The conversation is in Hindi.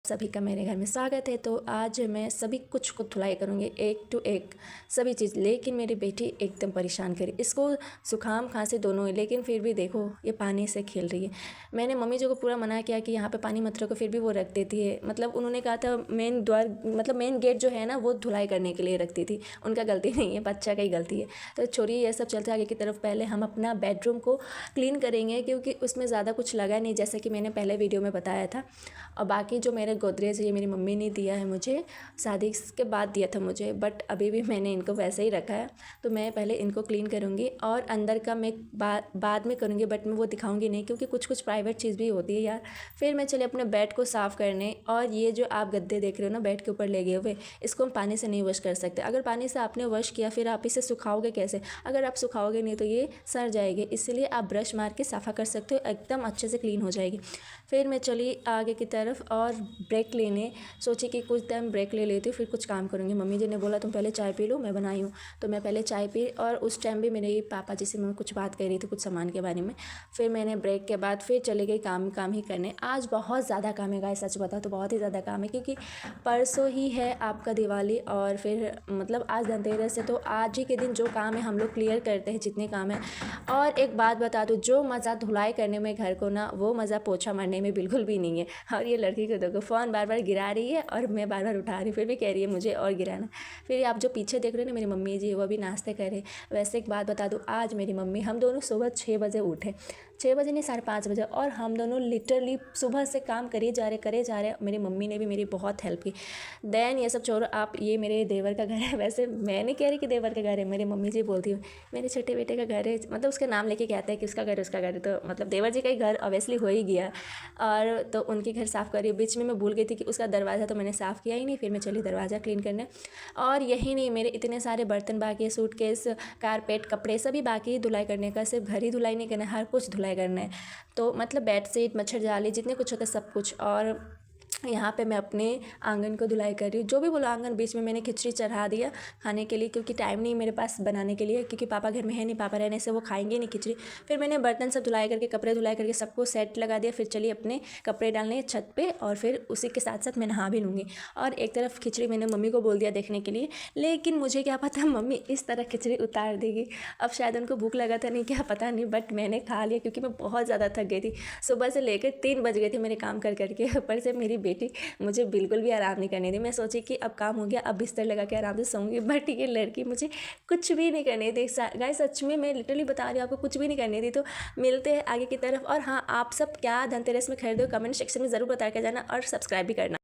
सभी का मेरे घर में स्वागत है। तो आज मैं सभी कुछ को धुलाई करूँगी, एक टू एक सभी चीज़। लेकिन मेरी बेटी एकदम परेशान करी, इसको जुकाम खांसी दोनों है, लेकिन फिर भी देखो ये पानी से खेल रही है। मैंने मम्मी जी को पूरा मना किया कि यहाँ पे पानी मत रखो, फिर भी वो रख देती है। मतलब उन्होंने कहा था मेन द्वार मतलब मेन गेट जो है ना वो धुलाई करने के लिए रखती थी, उनका गलती नहीं है, बच्चा का ही गलती है। तो छोड़िए ये सब चलते आगे की तरफ। पहले हम अपना बेडरूम को क्लीन करेंगे क्योंकि उसमें ज़्यादा कुछ लगा नहीं, जैसे कि मैंने पहले वीडियो में बताया था। और बाकी जो मेरे गोदरेज है ये मेरी मम्मी ने दिया है मुझे, शादी के बाद दिया था मुझे, बट अभी भी मैंने इनको वैसे ही रखा है। तो मैं पहले इनको क्लीन करूँगी और अंदर का मैं बाद में करूँगी, बट मैं वो दिखाऊँगी नहीं क्योंकि कुछ कुछ प्राइवेट चीज़ भी होती है यार। फिर मैं चले अपने बेड को साफ़ करने। और ये जो आप गद्दे देख रहे हो ना बेड के ऊपर लगे हुए, इसको हम पानी से नहीं वॉश कर सकते। अगर पानी से आपने वॉश किया फिर आप इसे सुखाओगे कैसे? अगर आप सुखाओगे नहीं तो ये सड़ जाएगी, इसलिए आप ब्रश मार के साफ़ा कर सकते हो, एकदम अच्छे से क्लीन हो जाएगी। फिर मैं चली आगे की तरफ और ब्रेक लेने सोची कि कुछ टाइम ब्रेक ले लेती हूँ, फिर कुछ काम करूँगी। मम्मी जी ने बोला तुम पहले चाय पी लो, मैं बनाई हूँ। तो मैं पहले चाय पी और उस टाइम भी मेरे पापा जी से मैं कुछ बात कर रही थी कुछ सामान के बारे में। फिर मैंने ब्रेक के बाद फिर चली गई काम ही करने। आज बहुत ज़्यादा काम है गाइस, सच बताओ तो बहुत ही ज़्यादा काम है क्योंकि परसों ही है आपका दिवाली और फिर मतलब आज धनतेरस है। तो आज ही के दिन जो काम है हम लोग क्लियर करते हैं जितने काम है। और एक बात बता दूँ, जो मज़ा धुलाई करने में घर को ना, वो मज़ा पोछा मारने में बिल्कुल भी नहीं है। और ये लड़की को देखो फ़ोन बार बार गिरा रही है और मैं बार बार उठा रही हूँ, फिर भी कह रही है मुझे और गिराना। फिर आप जो पीछे देख रहे हो ना मेरी मम्मी जी, वो भी नाश्ते करे। वैसे एक बात बता दूँ, आज मेरी मम्मी हम दोनों सुबह 6 बजे उठे, 6 बजे नहीं 5:30 बजे, और हम दोनों लिटरली सुबह से काम करे जा रहे। मेरी मम्मी ने भी मेरी बहुत हेल्प की। देन ये सब छोड़ो आप, ये मेरे देवर का घर है। वैसे मैं नहीं कह रही कि देवर का घर है, मेरी मम्मी जी बोलती हूँ मेरे छोटे बेटे का घर है, मतलब उसका नाम लेके कहते हैं कि उसका घर है। तो मतलब देवर जी का ही घर ऑब्वियसली हो ही गया। और तो उनके घर साफ़ करी। बीच में मैं भूल गई थी कि उसका दरवाज़ा तो मैंने साफ़ किया ही नहीं। फिर मैं चली दरवाज़ा क्लीन करने। और यही नहीं, मेरे इतने सारे बर्तन बाकी है, सूटकेस, कारपेट, कपड़े सभी बाकी है धुलाई करने का। सिर्फ घर ही धुलाई नहीं करना है, हर कुछ धुलाई करना है। तो मतलब बेडशीट, मच्छरजाली, जितने कुछ होता है सब कुछ। और यहाँ पे मैं अपने आंगन को धुलाई कर रही हूँ, जो भी बोलो आंगन। बीच में मैंने खिचड़ी चढ़ा दिया खाने के लिए क्योंकि टाइम नहीं मेरे पास बनाने के लिए, क्योंकि पापा घर में है नहीं, पापा रहने से वो खाएंगे नहीं खिचड़ी। फिर मैंने बर्तन सब धुलाई करके, कपड़े धुलाई करके सबको सेट लगा दिया। फिर चलिए अपने कपड़े डालने छत पे, और फिर उसी के साथ साथ मैं नहा भी लूँगी। और एक तरफ खिचड़ी मैंने मम्मी को बोल दिया देखने के लिए, लेकिन मुझे क्या पता मम्मी इस तरह खिचड़ी उतार देगी। अब शायद उनको भूख लगा था, नहीं क्या पता नहीं, बट मैंने खा लिया क्योंकि मैं बहुत ज़्यादा थक गई थी। सुबह से लेकर 3 बज गए थे मेरे काम कर करके। ऊपर से मेरी बेटी मुझे बिल्कुल भी आराम नहीं करने दी। मैं सोची कि अब काम हो गया, अब बिस्तर लगा के आराम से सोऊंगी, बट ये लड़की मुझे कुछ भी नहीं करने दी। गाइस सच में मैं लिटरली बता रही हूँ आपको, कुछ भी नहीं करने दी। तो मिलते हैं आगे की तरफ। और हाँ, आप सब क्या धनतेरस में खरीदो कमेंट सेक्शन में ज़रूर बता के जाना, और सब्सक्राइब भी करना।